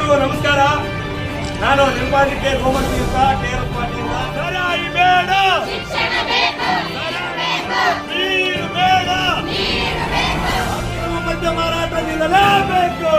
ಎಲ್ರಿಗೂ ನಮಸ್ಕಾರ. ನಾನು ನಿರ್ಮಾಣಕ್ಕೆ ಗೋಮತಿ ಅಂತ KRS ಪಾಟೀಲ್. ಸರಾಯಿ ಬೇಡ, ನೀರು ಬೇಡ, ಮದ್ಯ ಮಾರಾಟ ನಿಲ್ಲಲೇಬೇಕು.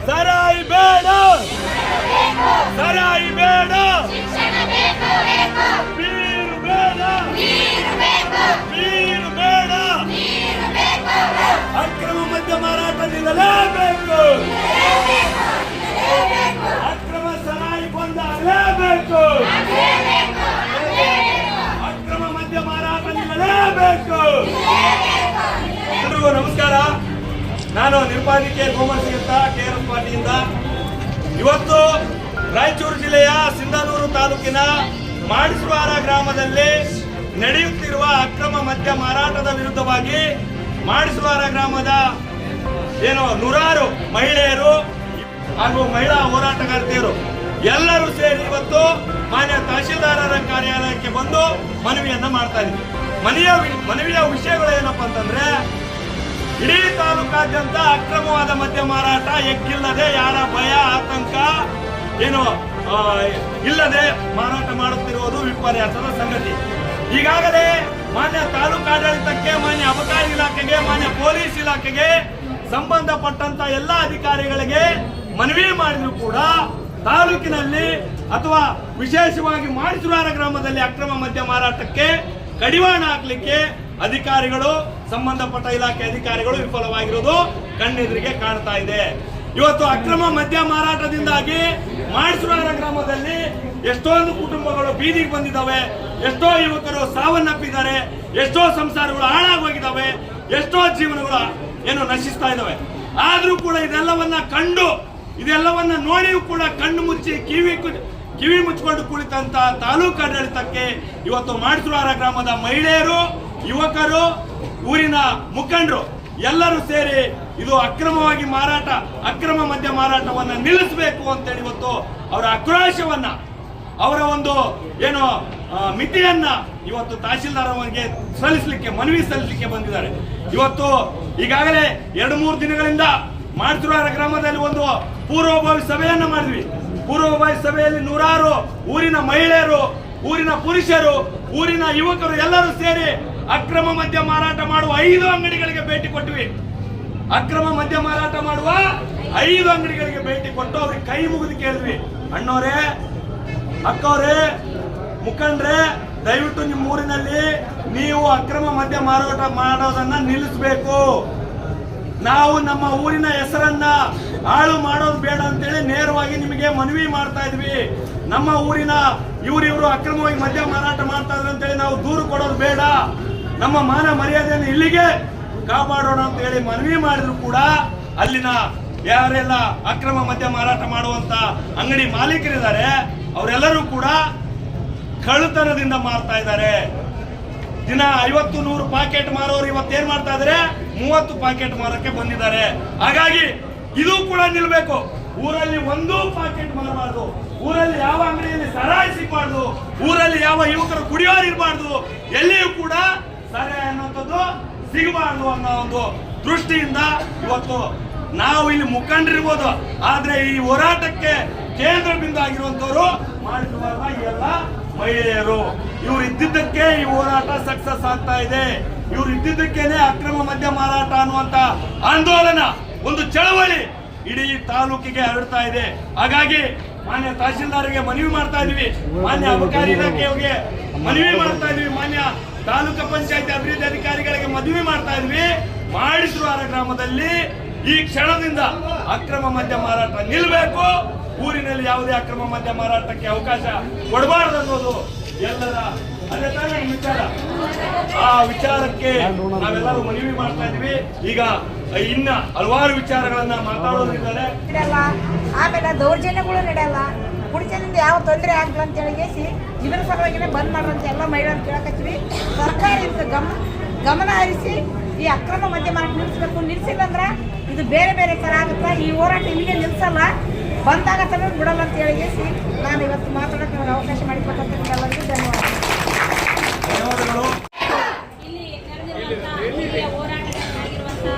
ಸರಾಯಿ ಬೇಡ, ಸರಾಯಿ ಬೇಡ, ಬೀರು ಬೇಡ, ಬೀರು ಬೇಡ, ಅಕ್ರಮ ಮದ್ಯ ಮಾರಾಟ ನಿಲ್ಲಲೇಬೇಕು. ಅಕ್ರಮ ಸರಾಯಿ ಬಂದಾಗಲೇಬೇಕು. ಅಕ್ರಮ ಮದ್ಯ ಮಾರಾಟ ನಿಲ್ಲಲೇಬೇಕು. ಎಲ್ರಿಗೂ ನಮಸ್ಕಾರ. ನಾನು ನಿರ್ಮಾಣಕ್ಕೆ ಗೋಮತಿ ಅಂತ KRS ಪಾಟೀಲ್. ಇವತ್ತು ರಾಯಚೂರು ಜಿಲ್ಲೆಯ ಸಿಂಧನೂರು ತಾಲೂಕಿನ ಮಾಡಿಸುವಾರ ಗ್ರಾಮದಲ್ಲಿ ನಡೆಯುತ್ತಿರುವ ಅಕ್ರಮ ಮದ್ಯ ಮಾರಾಟದ ವಿರುದ್ಧವಾಗಿ ಮಾಡಿಸುವಾರ ಗ್ರಾಮದ ನೂರಾರು ಮಹಿಳೆಯರು ಹಾಗೂ ಮಹಿಳಾ ಹೋರಾಟಗಾರ್ತಿಯರು ಎಲ್ಲರೂ ಸೇರಿ ಇವತ್ತು ಮಾನ್ಯ ತಹಶೀಲ್ದಾರರ ಕಾರ್ಯಾಲಯಕ್ಕೆ ಬಂದು ಮನವಿಯನ್ನ ಮಾಡ್ತಾ ಇದ್ದೀವಿ. ಮನವಿಯ ವಿಷಯಗಳು ಏನಪ್ಪಾ ಅಂತಂದ್ರೆ, ಇಡೀ ತಾಲೂಕಾದ್ಯಂತ ಅಕ್ರಮವಾದ ಮದ್ಯ ಮಾರಾಟ ಎಕ್ಕಿಲ್ಲದೆ ಯಾರ ಭಯ ಆತಂಕ ಇಲ್ಲದೆ ಮಾರಾಟ ಮಾಡುತ್ತಿರುವುದು ವಿಪರ್ಯಾಸದ ಸಂಗತಿ. ಈಗಾಗಲೇ ಮಾನ್ಯ ತಾಲೂಕಾಡಳಿತಕ್ಕೆ, ಮಾನ್ಯ ಅಬಕಾರಿ ಇಲಾಖೆಗೆ, ಮಾನ್ಯ ಪೊಲೀಸ್ ಇಲಾಖೆಗೆ ಸಂಬಂಧಪಟ್ಟಂತ ಎಲ್ಲ ಅಧಿಕಾರಿಗಳಿಗೆ ಮನವಿ ಮಾಡಿದ್ರು ಕೂಡ ತಾಲೂಕಿನಲ್ಲಿ ಅಥವಾ ವಿಶೇಷವಾಗಿ ಮಾಡಿಸುವಾರ ಗ್ರಾಮದಲ್ಲಿ ಅಕ್ರಮ ಮದ್ಯ ಮಾರಾಟಕ್ಕೆ ಕಡಿವಾಣ ಹಾಕಲಿಕ್ಕೆ ಅಧಿಕಾರಿಗಳು, ಸಂಬಂಧಪಟ್ಟ ಇಲಾಖೆ ಅಧಿಕಾರಿಗಳು ವಿಫಲವಾಗಿರುವುದು ಕಣ್ಣೆದುರಿಗೆ ಕಾಣ್ತಾ ಇದೆ. ಇವತ್ತು ಅಕ್ರಮ ಮದ್ಯ ಮಾರಾಟದಿಂದಾಗಿ ಮಾಡಿಸುವಾರ ಗ್ರಾಮದಲ್ಲಿ ಎಷ್ಟೊಂದು ಕುಟುಂಬಗಳು ಬೀದಿಗೆ ಬಂದಿದ್ದಾವೆ, ಎಷ್ಟೋ ಯುವಕರು ಸಾವನ್ನಪ್ಪಿದ್ದಾರೆ, ಎಷ್ಟೋ ಸಂಸಾರಗಳು ಹಾಳಾಗೋಗಿದ್ದಾವೆ, ಎಷ್ಟೋ ಜೀವನಗಳು ನಶಿಸ್ತಾ ಇದ್ದಾವೆ. ಆದ್ರೂ ಕೂಡ ಇದೆಲ್ಲವನ್ನ ಕಂಡು, ಇದೆಲ್ಲವನ್ನ ನೋಡಿಯೂ ಕೂಡ ಕಣ್ಣು ಮುಚ್ಚಿ ಕಿವಿ ಮುಚ್ಚಿಕೊಂಡು ಕುಳಿತಂತ ತಾಲೂಕಾಡಳಿತಕ್ಕೆ ಇವತ್ತು ಮಾಡಿಸುವಾರ ಗ್ರಾಮದ ಮಹಿಳೆಯರು, ಯುವಕರು, ಊರಿನ ಮುಖಂಡರು ಎಲ್ಲರೂ ಸೇರಿ ಇದು ಅಕ್ರಮವಾಗಿ ಅಕ್ರಮ ಮದ್ಯ ಮಾರಾಟವನ್ನ ನಿಲ್ಲಿಸಬೇಕು ಅಂತೇಳಿ ಇವತ್ತು ಅವರ ಆಕ್ರೋಶವನ್ನ, ಅವರ ಒಂದು ಮಿತಿಯನ್ನ ಇವತ್ತು ತಹಶೀಲ್ದಾರ್ ಅವರಿಗೆ ಮನವಿ ಸಲ್ಲಿಸಲಿಕ್ಕೆ ಬಂದಿದ್ದಾರೆ. ಇವತ್ತು ಈಗಾಗಲೇ 2-3 ದಿನಗಳಿಂದ ಮಾಡಿಸುವಾರ ಗ್ರಾಮದಲ್ಲಿ ಒಂದು ಪೂರ್ವಭಾವಿ ಸಭೆಯನ್ನ ಮಾಡಿದ್ವಿ. ಪೂರ್ವಭಾವಿ ಸಭೆಯಲ್ಲಿ ನೂರಾರು ಊರಿನ ಮಹಿಳೆಯರು, ಊರಿನ ಪುರುಷರು, ಊರಿನ ಯುವಕರು ಎಲ್ಲರೂ ಸೇರಿ ಅಕ್ರಮ ಮದ್ಯ ಮಾರಾಟ ಮಾಡುವ 5 ಅಂಗಡಿಗಳಿಗೆ ಭೇಟಿ ಕೊಟ್ವಿ. ಅಕ್ರಮ ಮದ್ಯ ಮಾರಾಟ ಮಾಡುವ 5 ಅಂಗಡಿಗಳಿಗೆ ಭೇಟಿ ಕೊಟ್ಟು ಅವ್ರಿಗೆ ಕೈ ಮುಗಿದು ಕೇಳಿದ್ವಿ, ಅಣ್ಣವರೇ, ಅಕ್ಕವರೇ, ಮುಖಂಡ್ರೆ, ದಯವಿಟ್ಟು ನಿಮ್ಮ ಊರಿನಲ್ಲಿ ನೀವು ಅಕ್ರಮ ಮದ್ಯ ಮಾರಾಟ ಮಾಡೋದನ್ನ ನಿಲ್ಲಿಸಬೇಕು. ನಾವು ನಮ್ಮ ಊರಿನ ಹೆಸರನ್ನ ಹಾಳು ಮಾಡೋದು ಬೇಡ ಅಂತೇಳಿ ನೇರವಾಗಿ ನಿಮಗೆ ಮನವಿ ಮಾಡ್ತಾ ಇದ್ವಿ. ನಮ್ಮ ಊರಿನ ಇವರು ಅಕ್ರಮವಾಗಿ ಮದ್ಯ ಮಾರಾಟ ಮಾಡ್ತಾ ಇದ್ರು ಅಂತೇಳಿ ನಾವು ದೂರು ಕೊಡೋದು ಬೇಡ, ನಮ್ಮ ಮಾನ ಮರ್ಯಾದೆಯನ್ನು ಇಲ್ಲಿಗೆ ಕಾಪಾಡೋಣ ಅಂತ ಹೇಳಿ ಮನವಿ ಮಾಡಿದ್ರು ಕೂಡ ಅಲ್ಲಿನ ಯಾರೆಲ್ಲ ಅಕ್ರಮ ಮದ್ಯ ಮಾರಾಟ ಮಾಡುವಂತ ಅಂಗಡಿ ಮಾಲೀಕರಿದ್ದಾರೆ ಅವರೆಲ್ಲರೂ ಕೂಡ ಕಳ್ಳತನದಿಂದ ಮಾರ್ತಾ ಇದ್ದಾರೆ. ದಿನ 50-100 ಪಾಕೆಟ್ ಮಾರೋರು ಇವತ್ತೇನ್ ಮಾಡ್ತಾ ಇದಾರೆ, 30 ಪಾಕೆಟ್ ಮಾರಕ್ಕೆ ಬಂದಿದ್ದಾರೆ. ಹಾಗಾಗಿ ಇದು ಕೂಡ ನಿಲ್ಬೇಕು. ಊರಲ್ಲಿ 1 ಪಾಕೆಟ್ ಮಾರಬಾರ್ದು, ಊರಲ್ಲಿ ಯಾವ ಅಂಗಡಿಯಲ್ಲಿ ಸರಾಯಿ ಸಿಗಬಾರ್ದು, ಊರಲ್ಲಿ ಯಾವ ಯುವಕರು ಕುಡಿಯೋರು ಇರಬಾರ್ದು, ಎಲ್ಲಿಯೂ ಕೂಡ ಸರಾಯಿ ಅನ್ನುವಂಥದ್ದು ಸಿಗಬಾರ್ದು ಅನ್ನೋ ಒಂದು ದೃಷ್ಟಿಯಿಂದ ಇವತ್ತು ನಾವು ಇಲ್ಲಿ ಮುಖಂಡರಿರ್ಬೋದು, ಆದ್ರೆ ಈ ಹೋರಾಟಕ್ಕೆ ಕೇಂದ್ರ ಬಿಂದು ಆಗಿರುವಂತವರು ಮಾಡಿಸುವಾಗ ಎಲ್ಲ ಮಹಿಳೆಯರು. ಇವ್ರು ಇದ್ದಿದ್ದಕ್ಕೆ ಈ ಹೋರಾಟ ಸಕ್ಸಸ್ ಆಗ್ತಾ ಇದೆ. ಇವ್ರು ಇದ್ದಿದ್ದಕ್ಕೇನೆ ಅಕ್ರಮ ಮದ್ಯ ಮಾರಾಟ ಅನ್ನುವಂತ ಆಂದೋಲನ, ಒಂದು ಚಳವಳಿ ಇಡೀ ತಾಲೂಕಿಗೆ ಹರಡ್ತಾ ಇದೆ. ಹಾಗಾಗಿ ಮಾನ್ಯ ತಹಶೀಲ್ದಾರ್ಗೆ ಮನವಿ ಮಾಡ್ತಾ ಇದೀವಿ, ಮಾನ್ಯ ಅಬಕಾರಿ ಇಲಾಖೆಯವರಿಗೆ ಮನವಿ ಮಾಡ್ತಾ ಇದೀವಿ, ಮಾನ್ಯ ತಾಲೂಕು ಪಂಚಾಯತ್ ಅಭಿವೃದ್ಧಿ ಅಧಿಕಾರಿಗಳಿಗೆ ಮನವಿ ಮಾಡ್ತಾ ಇದ್ವಿ. ಮಾಡಿಸುವಾರ ಗ್ರಾಮದಲ್ಲಿ ಈ ಕ್ಷಣದಿಂದ ಅಕ್ರಮ ಮದ್ಯ ಮಾರಾಟ ನಿಲ್ಲಬೇಕು, ಊರಿನಲ್ಲಿ ಯಾವುದೇ ಅಕ್ರಮ ಮದ್ಯ ಮಾರಾಟಕ್ಕೆ ಅವಕಾಶ ಕೊಡಬಾರದು ಅನ್ನೋದು ಎಲ್ಲರ ಅದೇ ತಾನೇ ನಮ್ಮ ವಿಚಾರ. ಆ ವಿಚಾರಕ್ಕೆ ನಾವೆಲ್ಲರೂ ಮನವಿ ಮಾಡ್ತಾ ಇದೀವಿ. ಈಗ ಇನ್ನ ಹಲವಾರು ವಿಚಾರಗಳನ್ನ ಮಾತಾಡೋದಿದ್ದಾರೆ. ಆಮೇಲೆ ದೌರ್ಜನ್ಯಗಳು ನಡೆಯಲ್ಲ, ಕುಡಿತದಿಂದ ಯಾವ ತೊಂದರೆ ಆಗಲ್ಲ ಅಂತ ಹೇಳಿ ಇದರ ಸಲುವಾಗಿನೇ ಬಂದ್ ಮಾಡ್ರಂತ ಎಲ್ಲ ಮಹಿಳೆಯರು ಕೇಳಕತ್ತೀವಿ. ಸರ್ಕಾರ ಇದಕ್ಕೆ ಗಮನ ಹರಿಸಿ ಈ ಅಕ್ರಮ ಮದ್ಯ ಮಾರಾಟ ನಿಲ್ಲಿಸಬೇಕು. ನಿಲ್ಲಿಸಿಲ್ಲ ಅಂದ್ರೆ ಇದು ಬೇರೆ ಬೇರೆ ಥರ ಆಗುತ್ತೆ. ಈ ಹೋರಾಟ ಇಲ್ಲಿಗೆ ನಿಲ್ಲಿಸಲ್ಲ, ಬಂದಾಗತ್ತಲ್ಲ ಬಿಡಲ್ಲ ಅಂತ ಹೇಳಿ ನಾನು ಇವತ್ತು ಮಾತಾಡೋಕೆ ನನಗೆ ಅವಕಾಶ ಮಾಡಿಕೊಟ್ಟಂತ ಎಲ್ಲರಿಗೂ ಧನ್ಯವಾದಗಳು. ಇಲ್ಲಿ ನಡೆದಿರುವಂತಹ ಹೋರಾಟಗಾರರಾಗಿರುವಂತಹ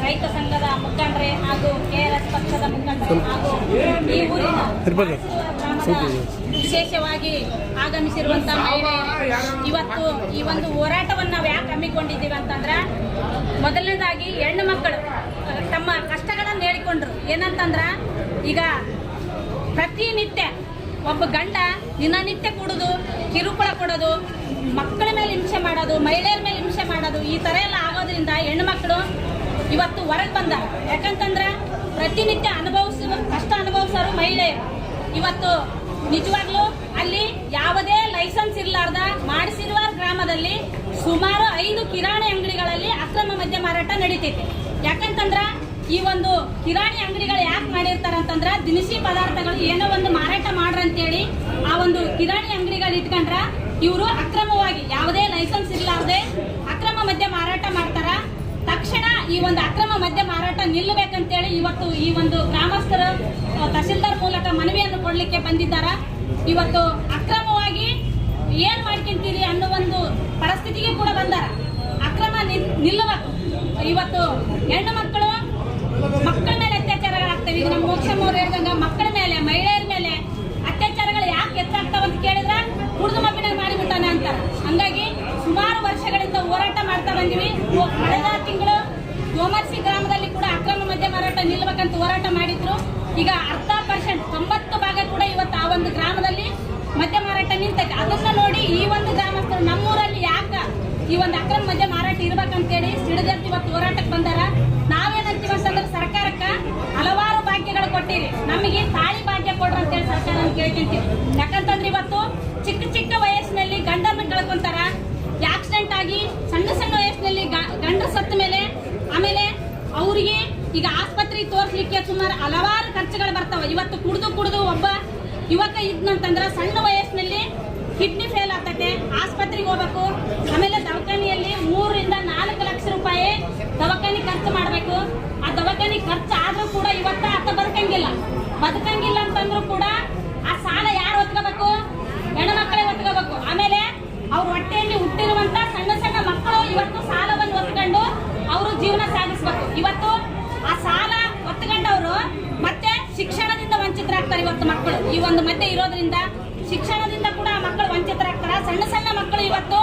ರೈತ ಸಂಘದ ಮುಖಂಡರೇ ಹಾಗೂ ಕೆಆರ್ಎಸ್ ಪಕ್ಷದ ಮುಖಂಡರು ಹಾಗೂ ಈ ಊರಿನ ವಿಶೇಷವಾಗಿ ಆಗಮಿಸಿರುವಂತಹ ಮಹಿಳೆಯರು ಇವತ್ತು ಈ ಒಂದು ಹೋರಾಟವನ್ನು ನಾವು ಯಾಕೆ ಹಮ್ಮಿಕೊಂಡಿದ್ದೀವಿ ಅಂತಂದ್ರೆ, ಮೊದಲನೇದಾಗಿ ಹೆಣ್ಣು ಮಕ್ಕಳು ತಮ್ಮ ಕಷ್ಟಗಳನ್ನು ಹೇಳಿಕೊಂಡ್ರು. ಏನಂತಂದ್ರೆ, ಈಗ ಪ್ರತಿನಿತ್ಯ ಒಬ್ಬ ಗಂಡ ದಿನನಿತ್ಯ ಕುಡಿದು ಕಿರುಕುಳ ಕೊಡೋದು, ಮಕ್ಕಳ ಮೇಲೆ ಹಿಂಸೆ ಮಾಡೋದು, ಮಹಿಳೆಯರ ಮೇಲೆ ಹಿಂಸೆ ಮಾಡೋದು, ಈ ಥರ ಎಲ್ಲ ಆಗೋದ್ರಿಂದ ಹೆಣ್ಣು ಮಕ್ಕಳು ಇವತ್ತು ಹೊರಗೆ ಬಂದ. ಯಾಕಂತಂದ್ರೆ ಪ್ರತಿನಿತ್ಯ ಕಷ್ಟ ಅನುಭವಿಸೋರು ಮಹಿಳೆಯರು. ಇವತ್ತು ನಿಜವಾಗ್ಲೂ ಅಲ್ಲಿ ಯಾವುದೇ ಲೈಸೆನ್ಸ್ ಇರಲಾರ್ದ ಮಾಡಿಸಿರುವ ಗ್ರಾಮದಲ್ಲಿ ಸುಮಾರು 5 ಕಿರಾಣಿ ಅಂಗಡಿಗಳಲ್ಲಿ ಅಕ್ರಮ ಮದ್ಯ ಮಾರಾಟ ನಡೀತೈತೆ. ಯಾಕಂತಂದ್ರೆ ಈ ಒಂದು ಕಿರಾಣಿ ಅಂಗಡಿಗಳು ಯಾಕೆ ಮಾಡಿರ್ತಾರ ಅಂತಂದ್ರೆ, ದಿನಸಿ ಪದಾರ್ಥಗಳು ಏನೋ ಒಂದು ಮಾರಾಟ ಮಾಡ್ರಂತೇಳಿ ಆ ಒಂದು ಕಿರಾಣಿ ಅಂಗಡಿಗಳು ಇಟ್ಕೊಂಡ್ರ ಇವರು ಅಕ್ರಮವಾಗಿ ಯಾವುದೇ ಲೈಸೆನ್ಸ್ ಇರಲಾರ್ದೆ ಅಕ್ರಮ ಮದ್ಯ ಮಾರಾಟ ಮಾಡ್ತಾರ. ತಕ್ಷಣ ಈ ಒಂದು ಅಕ್ರಮ ಮದ್ಯ ಮಾರಾಟ ನಿಲ್ಲಬೇಕಂತೇಳಿ ಇವತ್ತು ಈ ಒಂದು ಗ್ರಾಮಸ್ಥರು ತಹಶೀಲ್ದಾರ್ ಮೂಲಕ ಮನವಿಯನ್ನು ಕೊಡ್ಲಿಕ್ಕೆ ಬಂದಿದ್ದಾರ. ಇವತ್ತು ಅಕ್ರಮವಾಗಿ ಏನ್ ಮಾಡ್ಕೊಂತೀರಿ ಅನ್ನೋ ಒಂದು ಪರಿಸ್ಥಿತಿಗೆ ಕೂಡ ಬಂದಾರ. ಅಕ್ರಮ ನಿಲ್ಲಬೇಕು. ಇವತ್ತು ಹೆಣ್ಣು ಮಕ್ಕಳ ಮೇಲೆ ಅತ್ಯಾಚಾರಗಳಾಗ್ತವೆ. ಈಗ ನಮ್ಮ ಮೋಕ್ಷಮ್ಮ ಅವ್ರು ಹೇಳಿದಂಗ ಮಕ್ಕಳ ಮೇಲೆ, ಮಹಿಳೆಯರ ಮೇಲೆ ಅತ್ಯಾಚಾರಗಳು ಯಾಕೆ ಹೆಚ್ಚಾಗ್ತಾವ ಅಂತ ಕೇಳಿದ್ರೆ ಕುಡಿದು ಮಬ್ಬಿನಾಗ ಮಾಡಿಬಿಟ್ಟಾನೆ ಅಂತಾರ. ಹಂಗಾಗಿ ಸುಮಾರು ವರ್ಷಗಳಿಂದ ಹೋರಾಟ ಮಾಡ್ತಾ ಬಂದಿವಿ. ಕಳೆದ ತಿಂಗಳು ಸೋಮರ್ಸಿ ಗ್ರಾಮದಲ್ಲಿ ಕೂಡ ಅಕ್ರಮ ಮದ್ಯ ಮಾರಾಟ ನಿಲ್ಲಬೇಕಂತ ಹೋರಾಟ ಮಾಡಿದ್ರು. ಈಗ 40% 90% ಕೂಡ ಇವತ್ತು ಆ ಒಂದು ಗ್ರಾಮದಲ್ಲಿ ಮದ್ಯ ಮಾರಾಟ ನಿಲ್ತೈತೆ. ಅದನ್ನ ನೋಡಿ ಈ ಒಂದು ಗ್ರಾಮಸ್ಥರು ನಮ್ಮೂರಲ್ಲಿ ಯಾಕೆ ಈ ಒಂದು ಅಕ್ರಮ ಮದ್ಯ ಮಾರಾಟ ಇರ್ಬೇಕಂತೇಳಿ ಸಿಡಿದೆದ್ದು ಇವತ್ತು ಹೋರಾಟಕ್ಕೆ ಬಂದಾರ. ನಾವೇನಂತೀವಿ ಅಂತಂದ್ರೆ, ಸರ್ಕಾರಕ್ಕೆ ಹಲವಾರು ಭಾಗ್ಯಗಳು ಕೊಟ್ಟಿರಿ, ನಮಗೆ ತಾಳಿ ಭಾಗ್ಯ ಕೊಡ್ರಿ ಅಂತೇಳಿ ಸರ್ಕಾರ ಕೇಳ್ಕೊಂತೀವಿ. ಯಾಕಂತಂದ್ರೆ ಇವತ್ತು ಚಿಕ್ಕ ವಯಸ್ಸಿನಲ್ಲಿ ಗಂಡನ್ನು ಕಳ್ಕೊಂತಾರ. ಆಕ್ಸಿಡೆಂಟ್ ಆಗಿ ಸಣ್ಣ ವಯಸ್ಸಿನಲ್ಲಿ ಗಂಡ ಸತ್ತ ಮೇಲೆ ಆಮೇಲೆ ಅವರಿಗೆ ಈಗ ಆಸ್ಪತ್ರೆಗೆ ತೋರಿಸ್ಲಿಕ್ಕೆ ಸುಮಾರು ಹಲವಾರು ಖರ್ಚುಗಳು ಬರ್ತಾವ. ಇವತ್ತು ಕುಡಿದು ಒಬ್ಬ ಯುವಕ ಇದ್ನಂತಂದ್ರೆ ಸಣ್ಣ ವಯಸ್ಸಿನಲ್ಲಿ ಕಿಡ್ನಿ ಫೇಲ್ ಆಗ್ತೈತೆ, ಆಸ್ಪತ್ರೆಗೆ ಹೋಗ್ಬೇಕು. ಆಮೇಲೆ ದವಾಖಾನೆಯಲ್ಲಿ 3 ರಿಂದ 4 ಲಕ್ಷ ರೂಪಾಯಿ ದವಾಖಾನೆ ಖರ್ಚು ಮಾಡಬೇಕು. ಆ ದವಾಖಾನೆ ಖರ್ಚು ಆದ್ರೂ ಕೂಡ ಇವತ್ತ ಆತ ಬದುಕಂಗಿಲ್ಲ ಅಂತಂದ್ರೂ ಕೂಡ ಆ ಸಾಲ ಯಾರು ಹೊತ್ಕೋಬೇಕು? ಹೆಣ್ಣು ಮಕ್ಕಳೇ ಹೊತ್ಕೋಬೇಕು. ಆಮೇಲೆ ಅವ್ರ ಹೊಟ್ಟೆಯಲ್ಲಿ ಹುಟ್ಟಿರುವಂತ ಸಣ್ಣ ಮಕ್ಕಳು ಇವತ್ತು ಸಾಲವನ್ನು ಹೊತ್ಕೊಂಡು ಅವರು ಜೀವನ ಸಾಗಿಸ್ಬೇಕು. ಇವತ್ತು ಆ ಸಾಲ ಹೊತ್ಕೊಂಡವರು ಮತ್ತೆ ಶಿಕ್ಷಣದಿಂದ ವಂಚಿತರಾಗ್ತಾರೆ. ಇವತ್ತು ಮಕ್ಕಳು ಈ ಒಂದು ಮಧ್ಯೆ ಇರೋದ್ರಿಂದ ಶಿಕ್ಷಣದಿಂದ ಕೂಡ ಮಕ್ಕಳು ವಂಚಿತರಾಗ್ತಾರ. ಸಣ್ಣ ಮಕ್ಕಳು ಇವತ್ತು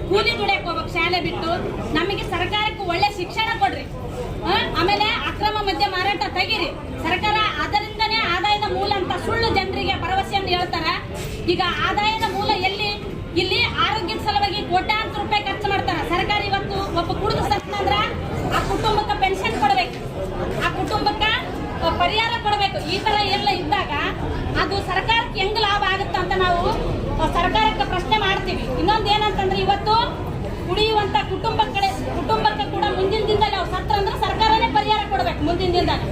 ಕೂಲಿ ದುಡಿಯಕ್ಕೆ ಹೋಗ್ಬೇಕು ಶಾಲೆ ಬಿಟ್ಟು. ನಮಗೆ ಸರ್ಕಾರಕ್ಕೆ ಒಳ್ಳೆ ಶಿಕ್ಷಣ ಕೊಡ್ರಿ. ಆಮೇಲೆ ಅಕ್ರಮ ಮದ್ಯ ಮಾರಾಟ ತೆಗೀರಿ. ಸರ್ಕಾರ ಅದರಿಂದನೇ ಆದಾಯದ ಮೂಲ ಅಂತ ಸುಳ್ಳು ಜನರಿಗೆ ಭರವಸೆಯನ್ನು ಹೇಳ್ತಾರ. ಈಗ ಆದಾಯದ ಮೂಲ ಎಲ್ಲಿ? ಇಲ್ಲಿ ಆರೋಗ್ಯದ ಸಲುವಾಗಿ ಕೋಟ್ಯಾಂತರ ರೂಪಾಯಿ ಖರ್ಚು ಮಾಡ್ತಾರ. ಸರ್ಕಾರ ಇವತ್ತು ಒಬ್ಬ ಕುಡಿದು ಸತ್ತಂದ್ರ ಆ ಕುಟುಂಬಕ್ಕೆ ಪೆನ್ಷನ್ ಕೊಡಬೇಕು, ಆ ಕುಟುಂಬಕ್ಕೆ ಪರಿಹಾರ ಕೊಡಬೇಕು. ಈ ತರ ಎಲ್ಲ ಇದ್ದಾಗ ಅದು ಸರ್ಕಾರಕ್ಕೆ ಹೆಂಗ್ ಲಾಭ ಆಗುತ್ತೆ ಅಂತ ನಾವು ಸರ್ಕಾರಕ್ಕೆ ಪ್ರಶ್ನೆ ಮಾಡ್ತೀವಿ. ಇನ್ನೊಂದು ಏನಂತಂದ್ರೆ, ಇವತ್ತು ಕುಡಿಯುವಂತ ಕುಟುಂಬಕ್ಕೆ ಕೂಡ ಮುಂದಿನ ದಿನದಲ್ಲಿ ಅವ್ರು ಸತ್ರ ಅಂದ್ರೆ ಸರ್ಕಾರನೇ ಪರಿಹಾರ ಕೊಡಬೇಕು ಮುಂದಿನ ದಿನದಲ್ಲಿ.